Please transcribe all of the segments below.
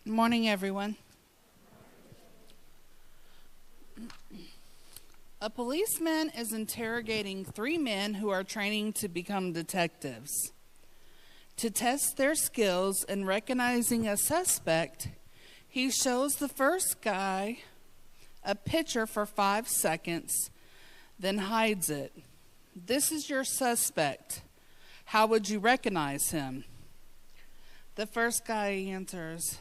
Good morning, everyone. A policeman is interrogating 3 men who are training to become detectives. To test their skills in recognizing a suspect, he shows the first guy a picture for 5 seconds, then hides it. This is your suspect. How would you recognize him? The first guy answers,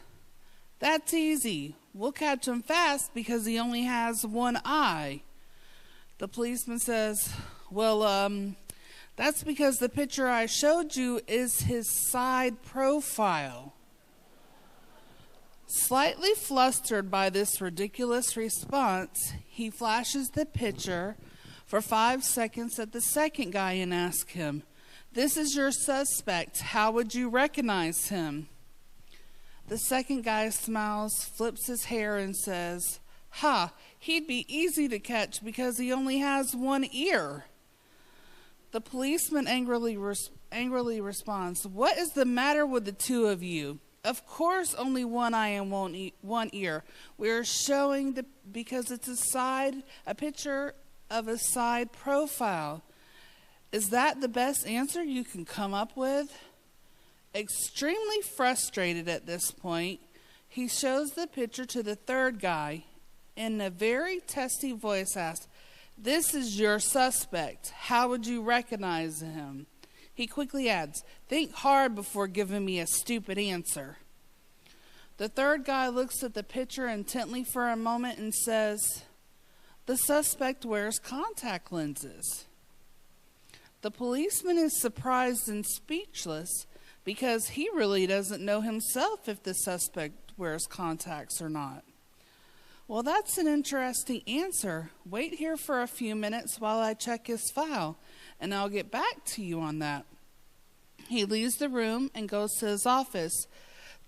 "That's easy. We'll catch him fast because he only has one eye." The policeman says, "Well, that's because the picture I showed you is his side profile." Slightly flustered by this ridiculous response, he flashes the picture for 5 seconds at the second guy and asks him, "This is your suspect. How would you recognize him?" The second guy smiles, flips his hair, and says, "Ha, he'd be easy to catch because he only has one ear." The policeman angrily responds, "What is the matter with the two of you? Of course only one eye and one ear. We're showing because it's a picture of a side profile. Is that the best answer you can come up with?" Extremely frustrated at this point, he shows the picture to the third guy and in a very testy voice asks, "This is your suspect. How would you recognize him?" He quickly adds, "Think hard before giving me a stupid answer." The third guy looks at the picture intently for a moment and says, "The suspect wears contact lenses." The policeman is surprised and speechless because he really doesn't know himself if the suspect wears contacts or not. "Well, that's an interesting answer. Wait here for a few minutes while I check his file, and I'll get back to you on that." He leaves the room and goes to his office,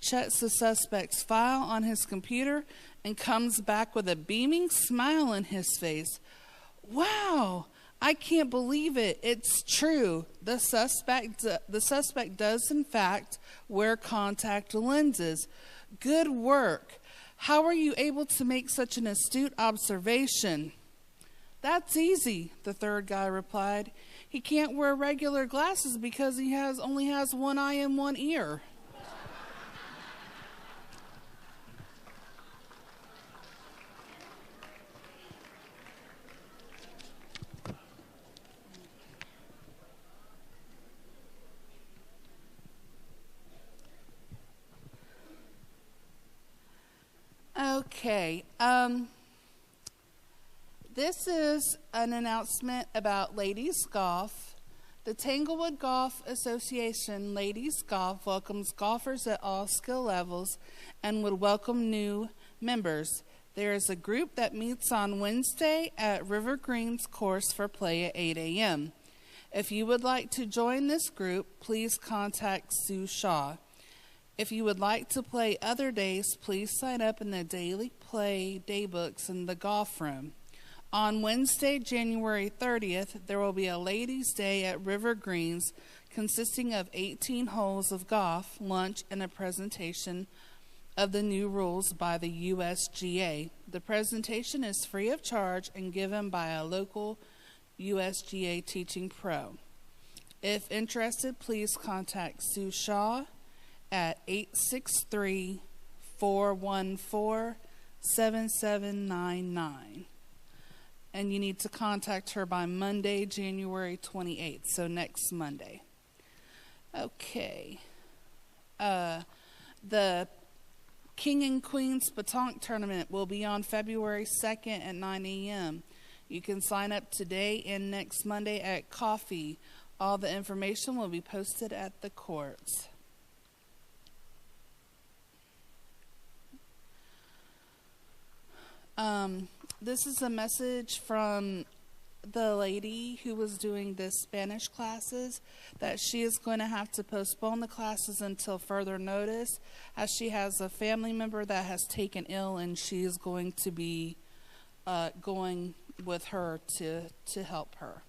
checks the suspect's file on his computer, and comes back with a beaming smile on his face. "Wow! I can't believe it. It's true. The suspect does, in fact, wear contact lenses. Good work. How are you able to make such an astute observation?" "That's easy," the third guy replied. "He can't wear regular glasses because he only has one eye and one ear." Okay, this is an announcement about ladies golf. The Tanglewood Golf Association Ladies Golf welcomes golfers at all skill levels and would welcome new members. There is a group that meets on Wednesday at River Greens course for play at 8 a.m. If you would like to join this group, please contact Sue Shaw. If you would like to play other days, please sign up in the Daily Play Daybooks in the golf room. On Wednesday, January 30th, there will be a Ladies' Day at River Greens consisting of 18 holes of golf, lunch, and a presentation of the new rules by the USGA. The presentation is free of charge and given by a local USGA teaching pro. If interested, please contact Sue Shaw at 863-414-7799. And you need to contact her by Monday, January 28th, so next Monday. Okay. The King and Queens Petanque Tournament will be on February 2nd at 9 a.m. You can sign up today and next Monday at coffee. All the information will be posted at the courts. This is a message from the lady who was doing the Spanish classes that she is going to have to postpone the classes until further notice, as she has a family member that has taken ill and she is going to be going with her to help her.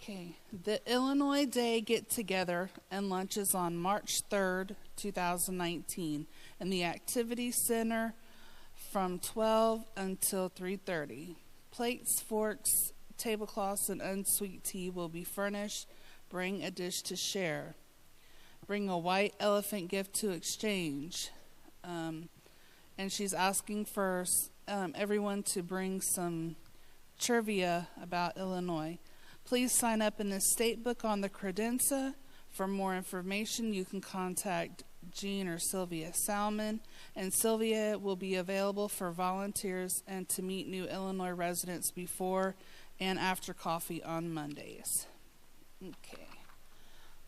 Okay, the Illinois Day get-together and lunch is on March 3rd, 2019 in the Activity Center from 12 until 3:30. Plates, forks, tablecloths, and unsweet tea will be furnished. Bring a dish to share. Bring a white elephant gift to exchange. And she's asking for everyone to bring some trivia about Illinois. Please sign up in the state book on the credenza. For more information, you can contact Jean or Sylvia Salmon, and Sylvia will be available for volunteers and to meet new Illinois residents before and after coffee on Mondays. Okay.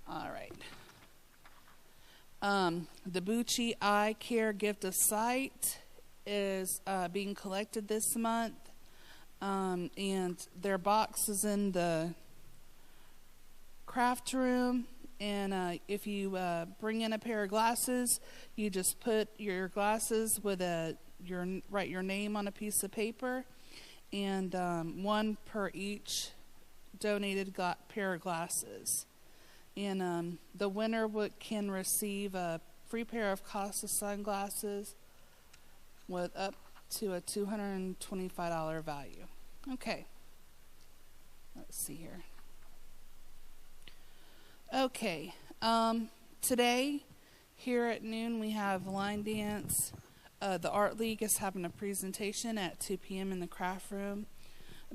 All right. The Bucci Eye Care Gift of Sight is being collected this month. And their box is in the craft room, and if you bring in a pair of glasses, you just put your glasses with write your name on a piece of paper, and one per each donated pair of glasses. And the winner can receive a free pair of Casa sunglasses with up to a $225 value. Okay. Let's see here. Okay. Today, here at noon, we have line dance. The Art League is having a presentation at 2 p.m. in the craft room.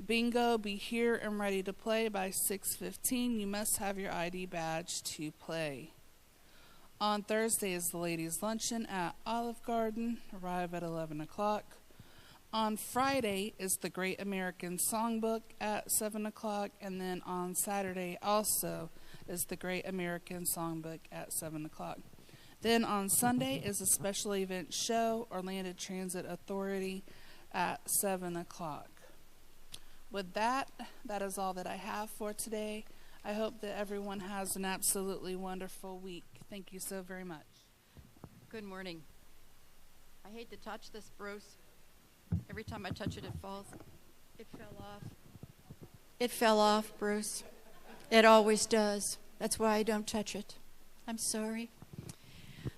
Bingo, be here and ready to play by 6:15. You must have your ID badge to play. On Thursday is the ladies' luncheon at Olive Garden. Arrive at 11 o'clock. On Friday is the Great American Songbook at 7 o'clock. And then on Saturday also is the Great American Songbook at 7 o'clock. Then on Sunday is a special event show, Orlando Transit Authority at 7 o'clock. With that is all that I have for today. I hope that everyone has an absolutely wonderful week. Thank you so very much. Good morning. I hate to touch this, Bruce. Every time I touch it, it falls. It fell off. It fell off, Bruce. It always does. That's why I don't touch it. I'm sorry.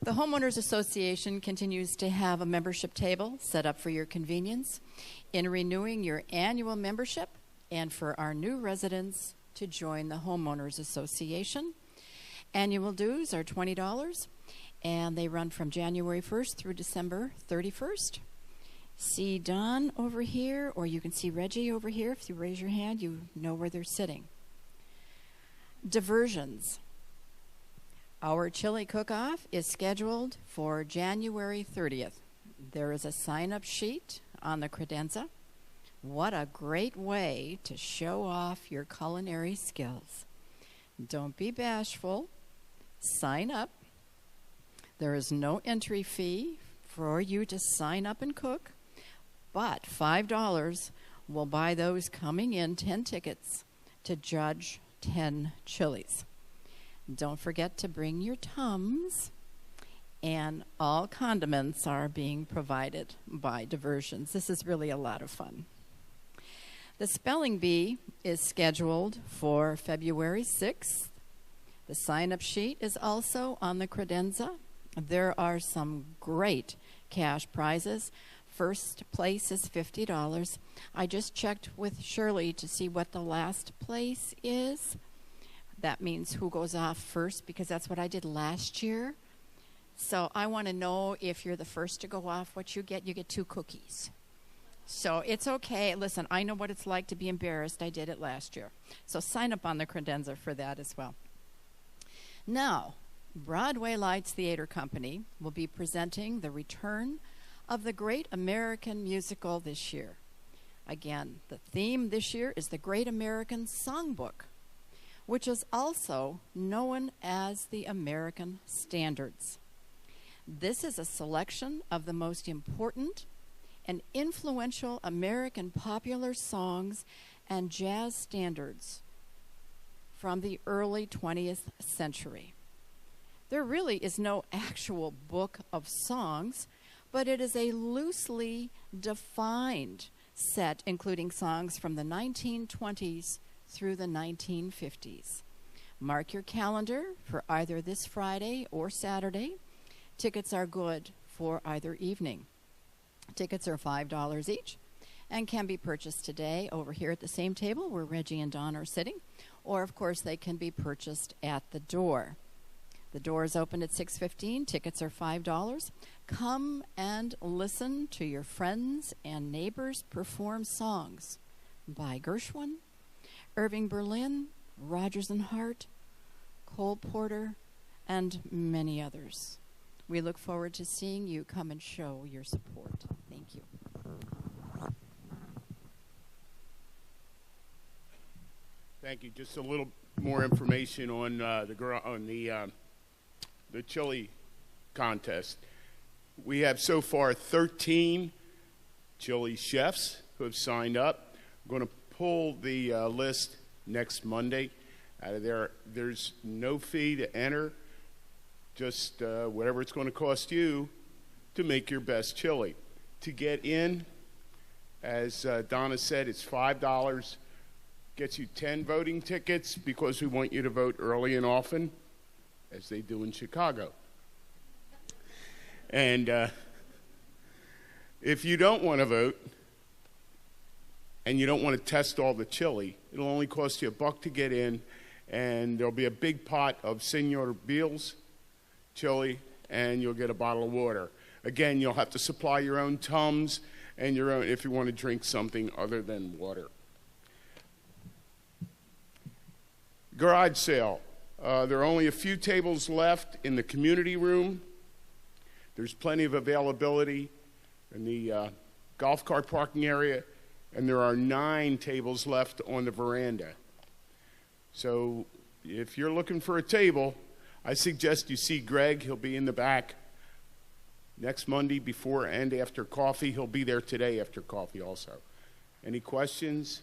The Homeowners Association continues to have a membership table set up for your convenience in renewing your annual membership and for our new residents to join the Homeowners Association. Annual dues are $20, and they run from January 1st through December 31st. See Don over here, or you can see Reggie over here. If you raise your hand, you know where they're sitting. Diversions. Our chili cook-off is scheduled for January 30th. There is a sign-up sheet on the credenza. What a great way to show off your culinary skills. Don't be bashful. Sign up. There is no entry fee for you to sign up and cook, but $5 will buy those coming in 10 tickets to judge 10 chilies. Don't forget to bring your Tums, and all condiments are being provided by Diversions. This is really a lot of fun. The Spelling Bee is scheduled for February 6th. The sign-up sheet is also on the credenza. There are some great cash prizes. First place is $50. I just checked with Shirley to see what the last place is. That means who goes off first, because that's what I did last year. So I want to know if you're the first to go off, what you get. You get 2 cookies. So it's okay. Listen, I know what it's like to be embarrassed. I did it last year. So sign up on the credenza for that as well. Now, Broadway Lights Theater Company will be presenting the return of the Great American Musical this year. Again, the theme this year is the Great American Songbook, which is also known as the American Standards. This is a selection of the most important and influential American popular songs and jazz standards from the early 20th century. There really is no actual book of songs, but it is a loosely defined set including songs from the 1920s through the 1950s. Mark your calendar for either this Friday or Saturday. Tickets are good for either evening. Tickets are $5 each and can be purchased today over here at the same table where Reggie and Don are sitting, or of course they can be purchased at the door. The door is open at 6:15. Tickets are $5. Come and listen to your friends and neighbors perform songs by Gershwin, Irving Berlin, Rodgers and Hart, Cole Porter, and many others. We look forward to seeing you come and show your support. Thank you. Thank you. Just a little more information on the chili contest. We have so far 13 chili chefs who have signed up. I'm going to pull the list next Monday. Out of there, there's no fee to enter, just whatever it's going to cost you to make your best chili. To get in, as Donna said, it's $5. Gets you 10 voting tickets because we want you to vote early and often, as they do in Chicago. And if you don't want to vote and you don't want to test all the chili, it'll only cost you $1 to get in, and there'll be a big pot of Senor Beals chili, and you'll get a bottle of water. Again, you'll have to supply your own Tums and your own if you want to drink something other than water. Garage sale. There are only a few tables left in the community room. There's plenty of availability in the golf cart parking area, and there are 9 tables left on the veranda. So if you're looking for a table, I suggest you see Greg. He'll be in the back next Monday before and after coffee. He'll be there today after coffee also. Any questions?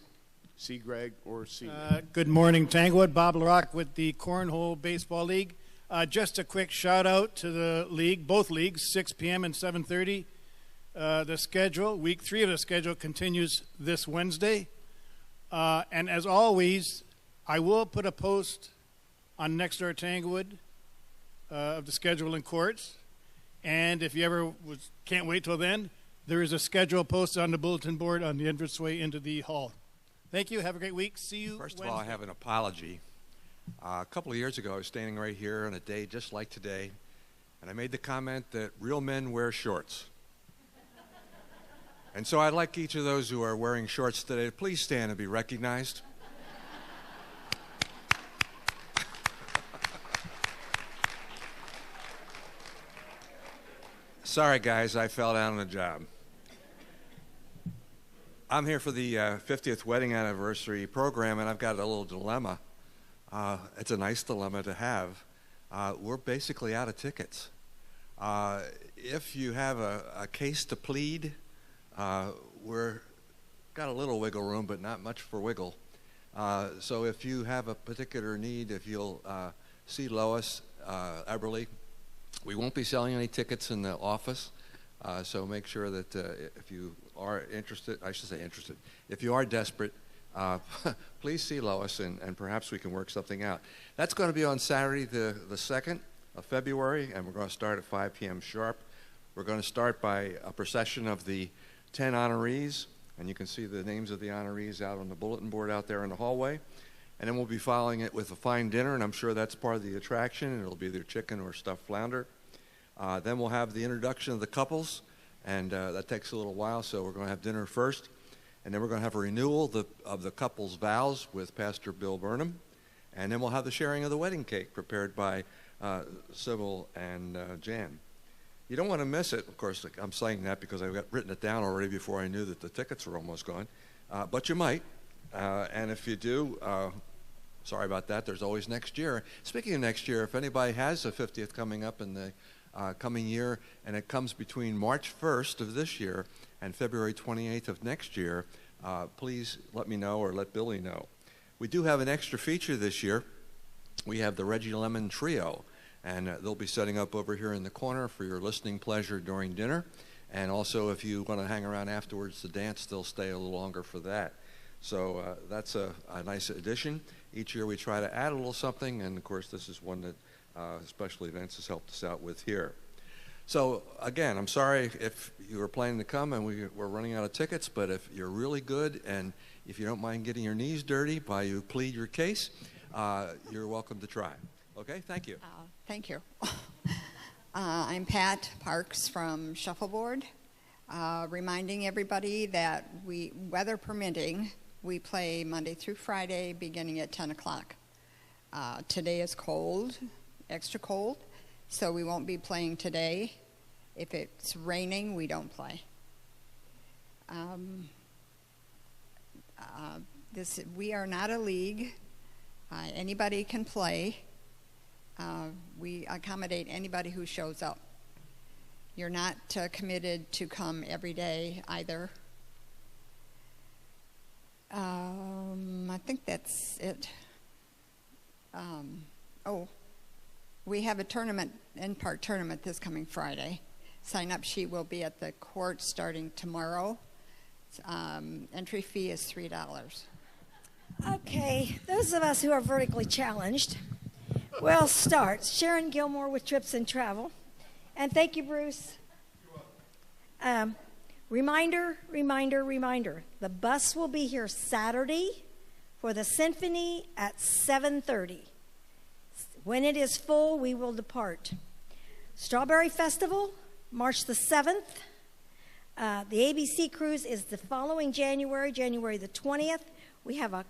See Greg or see me. Good morning, Tanglewood. Bob LaRock with the Cornhole Baseball League. Just a quick shout out to the league, both leagues, 6 p.m. and 7:30. The schedule, week 3 of the schedule continues this Wednesday. And as always, I will put a post on Nextdoor Tanglewood of the schedule in courts. And if you ever can't wait till then, there is a schedule posted on the bulletin board on the entranceway into the hall. Thank you. Have a great week. See you First Wednesday. of all, I have an apology. A couple of years ago, I was standing right here on a day just like today, and I made the comment that real men wear shorts. And so I'd like each of those who are wearing shorts today to please stand and be recognized. Sorry, guys, I fell down on the job. I'm here for the 50th wedding anniversary program, and I've got a little dilemma. It's a nice dilemma to have. We're basically out of tickets. If you have a case to plead, we're got a little wiggle room, but not much for wiggle. So if you have a particular need, if you'll see Lois Eberly, we won't be selling any tickets in the office. So make sure that if you are interested, I should say interested, if you are desperate, please see Lois and perhaps we can work something out. That's going to be on Saturday the 2nd of February, and we're going to start at 5 p.m. sharp. We're going to start by a procession of the 10 honorees, and you can see the names of the honorees out on the bulletin board out there in the hallway. And then we'll be following it with a fine dinner, and I'm sure that's part of the attraction, and it'll be either chicken or stuffed flounder. Then we'll have the introduction of the couples, and that takes a little while, so we're going to have dinner first. And then we're going to have a renewal of the couple's vows with Pastor Bill Burnham. And then we'll have the sharing of the wedding cake prepared by Sybil and Jan. You don't want to miss it. Of course, I'm saying that because I've got written it down already before I knew that the tickets were almost gone. But you might. And if you do, sorry about that. There's always next year. Speaking of next year, if anybody has a 50th coming up in the coming year, and it comes between March 1st of this year and February 28th of next year, please let me know or let Billy know. We do have an extra feature this year. We have the Reggie Lemon Trio, and they'll be setting up over here in the corner for your listening pleasure during dinner. And also, if you want to hang around afterwards to dance, they'll stay a little longer for that. So that's a nice addition. Each year we try to add a little something, and of course this is one that Special Events has helped us out with here. So again, I'm sorry if you were planning to come and we're running out of tickets, but if you're really good and if you don't mind getting your knees dirty while you plead your case, you're welcome to try. Okay, thank you. Thank you. I'm Pat Parks from Shuffleboard, reminding everybody that weather permitting, we play Monday through Friday beginning at 10 o'clock. Today is cold, extra cold, so we won't be playing today. If it's raining, we don't play. We are not a league. Anybody can play. We accommodate anybody who shows up. You're not committed to come every day either. I think that's it. We have a tournament, in-park tournament this coming Friday. Sign-up sheet will be at the court starting tomorrow. Entry fee is $3. Okay, those of us who are vertically challenged, we'll start. Sharon Gilmore with Trips and Travel. And thank you, Bruce. Reminder. The bus will be here Saturday for the symphony at 7:30. When it is full, we will depart. Strawberry Festival, March the 7th. The ABC cruise is the following January the 20th. We have a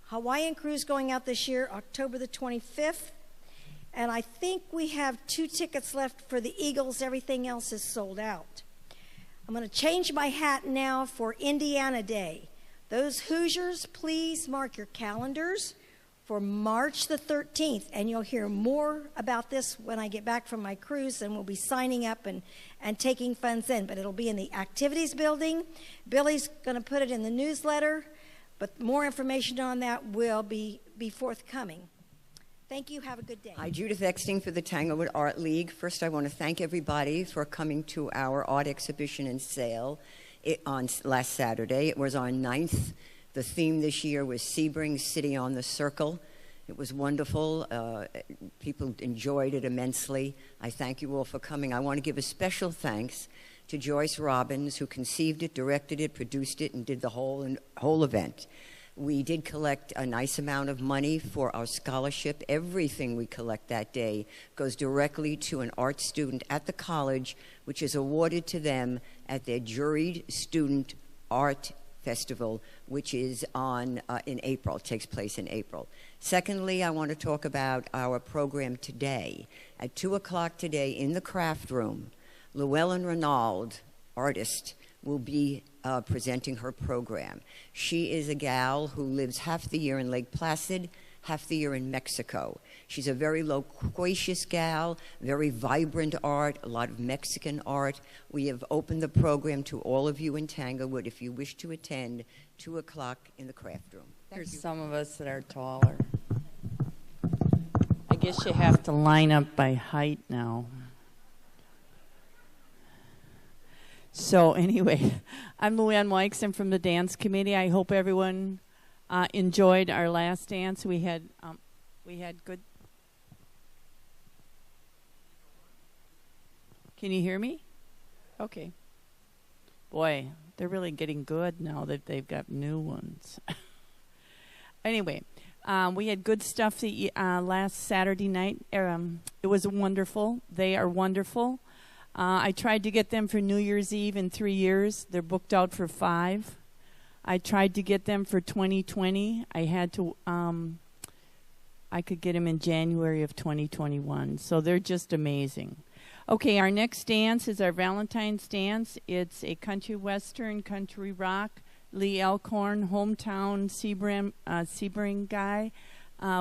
Hawaiian cruise going out this year, October the 25th. And I think we have 2 tickets left for the Eagles. Everything else is sold out. I'm going to change my hat now for Indiana Day. Those Hoosiers, please mark your calendars for March the 13th. And you'll hear more about this when I get back from my cruise, and we'll be signing up and taking funds in. But it'll be in the activities building. Billy's going to put it in the newsletter, but more information on that will be forthcoming. Thank you. Have a good day. Hi, Judith Exting for the Tanglewood Art League. First, I want to thank everybody for coming to our art exhibition and sale on last Saturday. It was our 9th. The theme this year was Sebring City on the Circle. It was wonderful. People enjoyed it immensely. I thank you all for coming. I want to give a special thanks to Joyce Robbins, who conceived it, directed it, produced it, and did the whole event. We did collect a nice amount of money for our scholarship. Everything we collect that day goes directly to an art student at the college, which is awarded to them at their Juried Student Art Festival, which is in April. It takes place in April. Secondly, I want to talk about our program today. At 2 o'clock today in the craft room, Llewellyn Renaud, artist, will be presenting her program. She is a gal who lives half the year in Lake Placid, half the year in Mexico. She's a very loquacious gal, very vibrant art, a lot of Mexican art. We have opened the program to all of you in Tanglewood if you wish to attend, 2 o'clock in the craft room. There's some of us that are taller. I guess you have to line up by height now. So anyway, I'm Luann Wykes. I'm from the dance committee. I hope everyone enjoyed our last dance. We had good. Can you hear me? Okay. Boy, they're really getting good now that they've got new ones. Anyway, we had good stuff the last Saturday night. It was wonderful. They are wonderful. I tried to get them for New Year's Eve in 3 years. They're booked out for 5. I tried to get them for 2020. I had to. I could get them in January of 2021. So they're just amazing. Okay, our next dance is our Valentine's dance. It's a country western, country rock. Lee Elkhorn, hometown Sebring guy,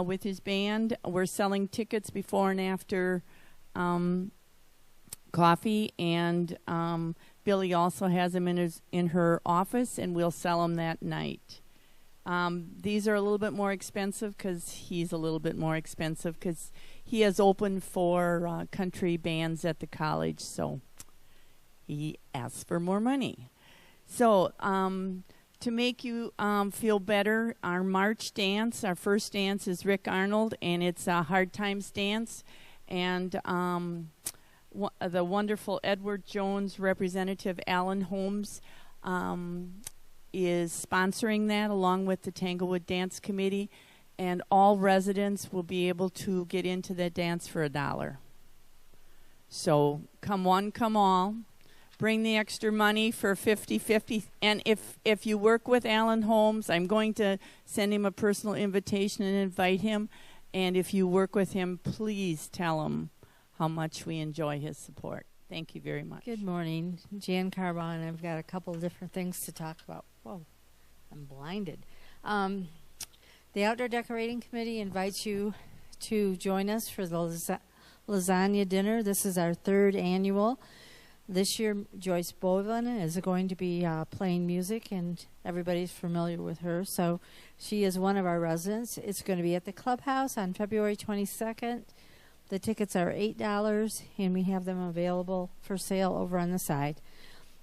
with his band. We're selling tickets before and after coffee, and Billy also has them in her office, and we'll sell them that night. These are a little bit more expensive because he's a little bit more expensive because he has opened for country bands at the college, so he asks for more money. So to make you feel better, our March dance, our first dance is Rick Arnold, and it's a Hard Times dance. And the wonderful Edward Jones representative, Alan Holmes, is sponsoring that along with the Tanglewood Dance Committee. And all residents will be able to get into that dance for $1. So come one, come all. Bring the extra money for 50-50. And if you work with Alan Holmes, I'm going to send him a personal invitation and invite him. And if you work with him, please tell him how much we enjoy his support. Thank you very much. Good morning. Jan Carbon. I've got a couple of different things to talk about. Whoa, I'm blinded. The Outdoor Decorating Committee invites you to join us for the lasagna dinner. This is our 3rd annual. This year, Joyce Bowen is going to be playing music, and everybody's familiar with her. So she is one of our residents. It's going to be at the clubhouse on February 22nd. The tickets are $8, and we have them available for sale over on the side.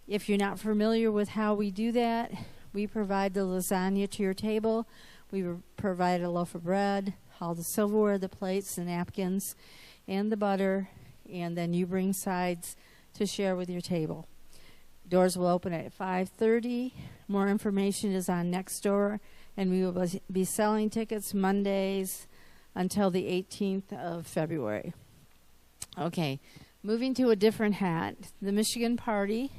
If you're not familiar with how we do that, we provide the lasagna to your table. We provide a loaf of bread, all the silverware, the plates, the napkins, and the butter, and then you bring sides to share with your table. Doors will open at 5:30. More information is on Nextdoor, and we will be selling tickets Mondays until the 18th of February. Okay, moving to a different hat. The Michigan Party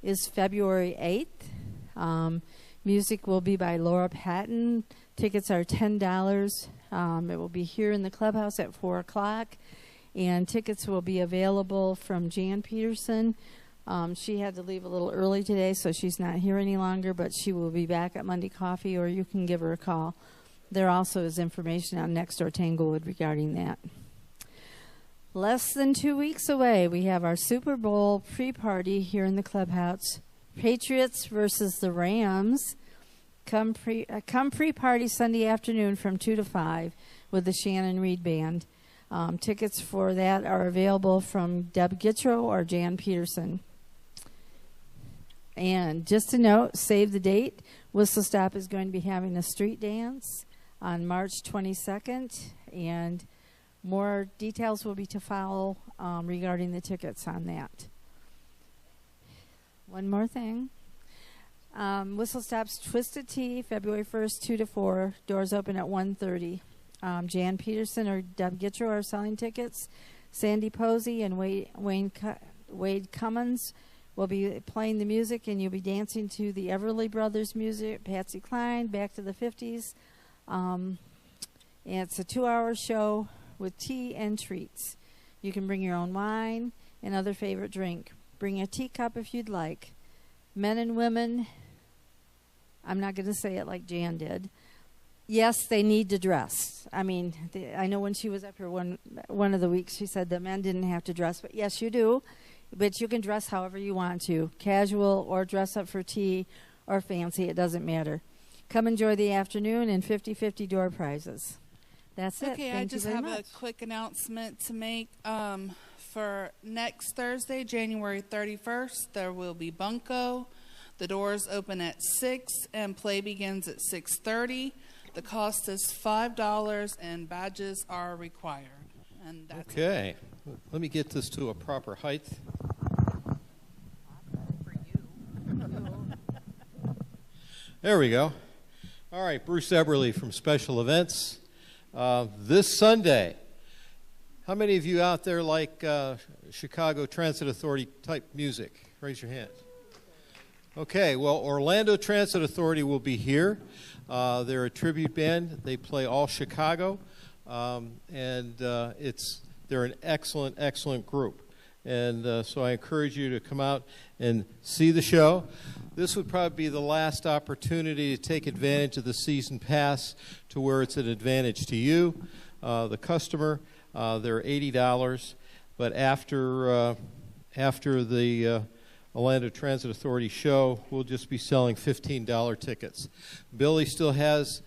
is February 8th. Music will be by Laura Patton. Tickets are $10. It will be here in the clubhouse at 4 o'clock. And tickets will be available from Jan Peterson. She had to leave a little early today, so she's not here any longer, but she will be back at Monday Coffee, or you can give her a call. There also is information on Nextdoor Tanglewood regarding that. Less than 2 weeks away, we have our Super Bowl pre-party here in the clubhouse. Patriots versus the Rams. Come pre-party Sunday afternoon from 2 to 5 with the Shannon Reed Band. Tickets for that are available from Deb Gittrow or Jan Peterson. And just a note, save the date. Whistle Stop is going to be having a street dance on March 22nd, and more details will be to follow regarding the tickets on that. One more thing. Whistle Stop's Twisted Tea, February 1st, 2 to 4. Doors open at 1:30. Jan Peterson or Deb Gittrow are selling tickets. Sandy Posey and Wade Cummins will be playing the music, and you'll be dancing to the Everly Brothers music, Patsy Cline, Back to the 50s. And it's a 2-hour show with tea and treats. You can bring your own wine and other favorite drink. Bring a teacup if you'd like. Men and women, I'm not going to say it like Jan did. Yes, they need to dress. I mean, I know when she was up here one of the weeks, she said the men didn't have to dress. But yes, you do. But you can dress however you want to. Casual or dress up for tea or fancy. It doesn't matter. Come enjoy the afternoon and 50-50 door prizes. That's it. Okay, I just have a quick announcement to make. For next Thursday, January 31st, there will be Bunko. The doors open at 6 and play begins at 6:30. The cost is $5 and badges are required. And that's okay. Let me get this to a proper height. There we go. All right, Bruce Eberly from Special Events. This Sunday, how many of you out there like Chicago Transit Authority type music? Raise your hand. Okay, well, Orlando Transit Authority will be here. They're a tribute band. They play all Chicago, and they're an excellent, excellent group. And so I encourage you to come out and see the show. This would probably be the last opportunity to take advantage of the season pass to where it's an advantage to you, the customer. They're $80, but after the Orlando Transit Authority show, we'll just be selling $15 tickets. Billy still has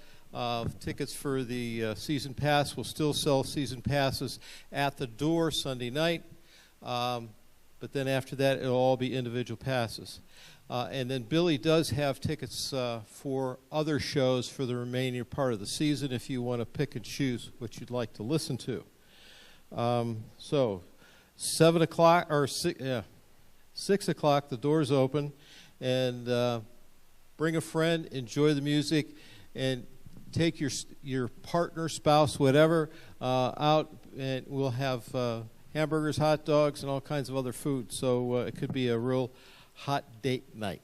tickets for the season pass. We'll still sell season passes at the door Sunday night, but but then after that, it'll all be individual passes. And then Billy does have tickets for other shows for the remaining part of the season if you want to pick and choose what you'd like to listen to. So 7 o'clock or 6 o'clock, the doors open, and bring a friend, enjoy the music, and take your partner, spouse, whatever, out, and we'll have hamburgers, hot dogs, and all kinds of other food. So it could be a real hot date night.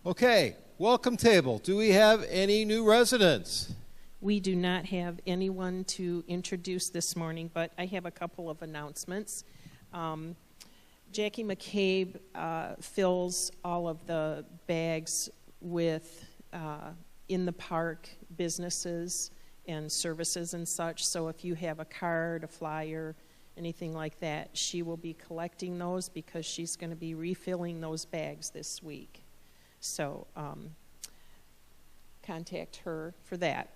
Okay, welcome table. Do we have any new residents? We do not have anyone to introduce this morning, but I have a couple of announcements. Jackie McCabe fills all of the bags with in the park businesses and services and such. So if you have a card, a flyer, anything like that, she will be collecting those because she's going to be refilling those bags this week. So contact her for that.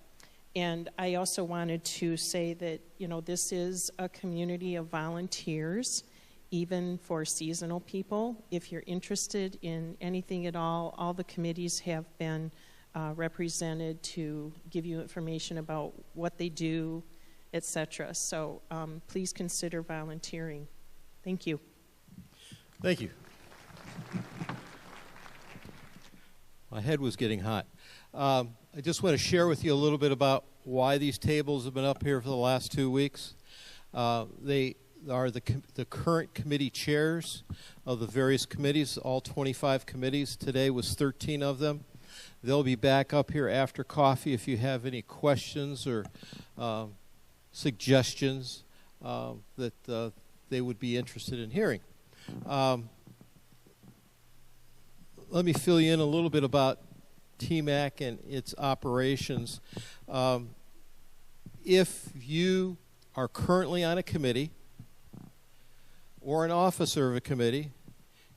And I also wanted to say that, you know, this is a community of volunteers, even for seasonal people. If you're interested in anything at all the committees have been represented to give you information about what they do, etc. So please consider volunteering. Thank you. Thank you. My head was getting hot. I just want to share with you a little bit about why these tables have been up here for the last 2 weeks. They are the current committee chairs of the various committees, all 25 committees. Today was 13 of them. They'll be back up here after coffee if you have any questions or suggestions that they would be interested in hearing. Let me fill you in a little bit about TMAC and its operations. If you are currently on a committee or an officer of a committee,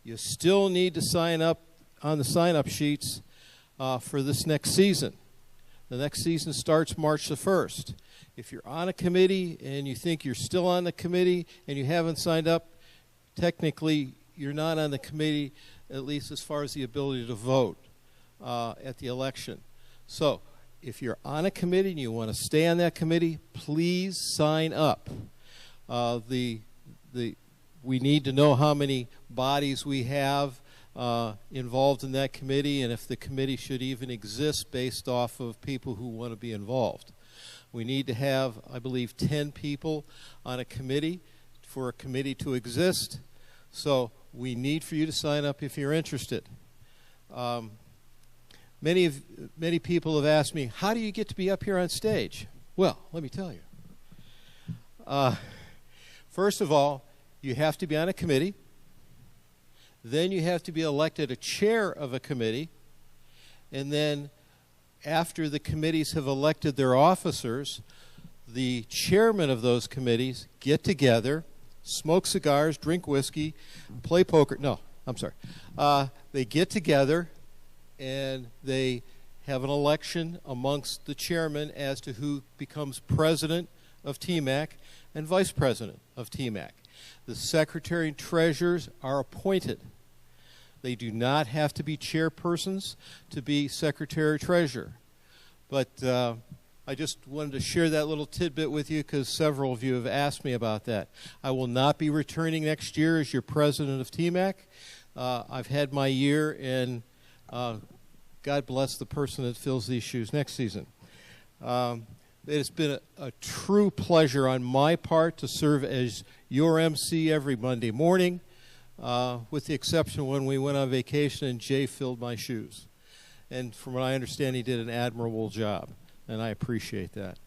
you still need to sign up on the sign-up sheets for this next season. The next season starts March the 1st. If you're on a committee and you think you're still on the committee and you haven't signed up, technically you're not on the committee, at least as far as the ability to vote at the election. So if you're on a committee and you want to stay on that committee, please sign up. We need to know how many bodies we have involved in that committee, and if the committee should even exist based off of people who want to be involved. We need to have, I believe, 10 people on a committee for a committee to exist. So we need for you to sign up if you're interested. Many people have asked me, how do you get to be up here on stage? Well, let me tell you. First of all, you have to be on a committee. Then you have to be elected a chair of a committee. And then after the committees have elected their officers, the chairmen of those committees get together, smoke cigars, drink whiskey, play poker. No, I'm sorry. They get together and they have an election amongst the chairmen as to who becomes president of TMAC and vice president of TMAC. The secretary and treasurers are appointed. They do not have to be chairpersons to be secretary or treasurer. But I just wanted to share that little tidbit with you because several of you have asked me about that. I will not be returning next year as your president of TMAC. I've had my year, and God bless the person that fills these shoes next season. It has been a true pleasure on my part to serve as your MC every Monday morning, with the exception when we went on vacation and Jay filled my shoes. And from what I understand, he did an admirable job, and I appreciate that.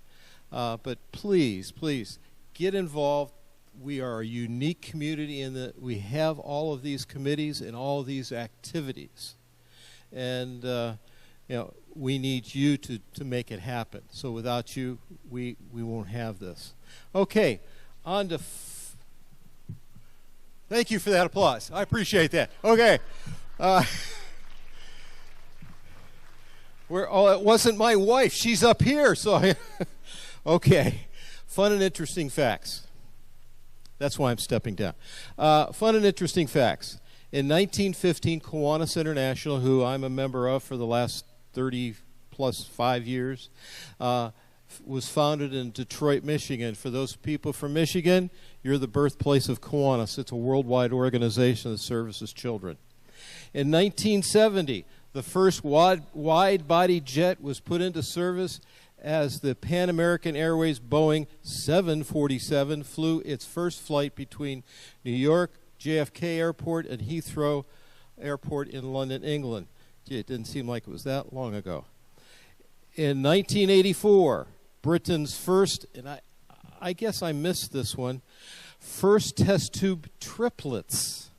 But please, please, get involved. We are a unique community in that we have all of these committees and all of these activities. And you know, we need you to make it happen. So without you, we won't have this. Okay, on to... Thank you for that applause. I appreciate that. Okay. It wasn't my wife. She's up here. So, okay. Fun and interesting facts. That's why I'm stepping down. Fun and interesting facts. In 1915, Kiwanis International, who I'm a member of for the last 30 plus 5 years, was founded in Detroit, Michigan. For those people from Michigan, you're the birthplace of Kiwanis. It's a worldwide organization that services children. In 1970, the first wide-body jet was put into service as the Pan American Airways Boeing 747 flew its first flight between New York, JFK Airport, and Heathrow Airport in London, England. Gee, it didn't seem like it was that long ago. In 1984, Britain's first, and I guess I missed this one, first test tube triplets.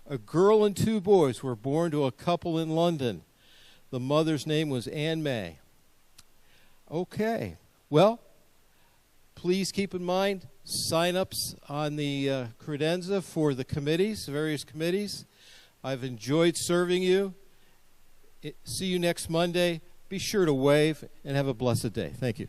A girl and 2 boys were born to a couple in London. The mother's name was Anne May. Okay. Well, please keep in mind sign-ups on the credenza for the committees, various committees. I've enjoyed serving you. See you next Monday. Be sure to wave and have a blessed day. Thank you.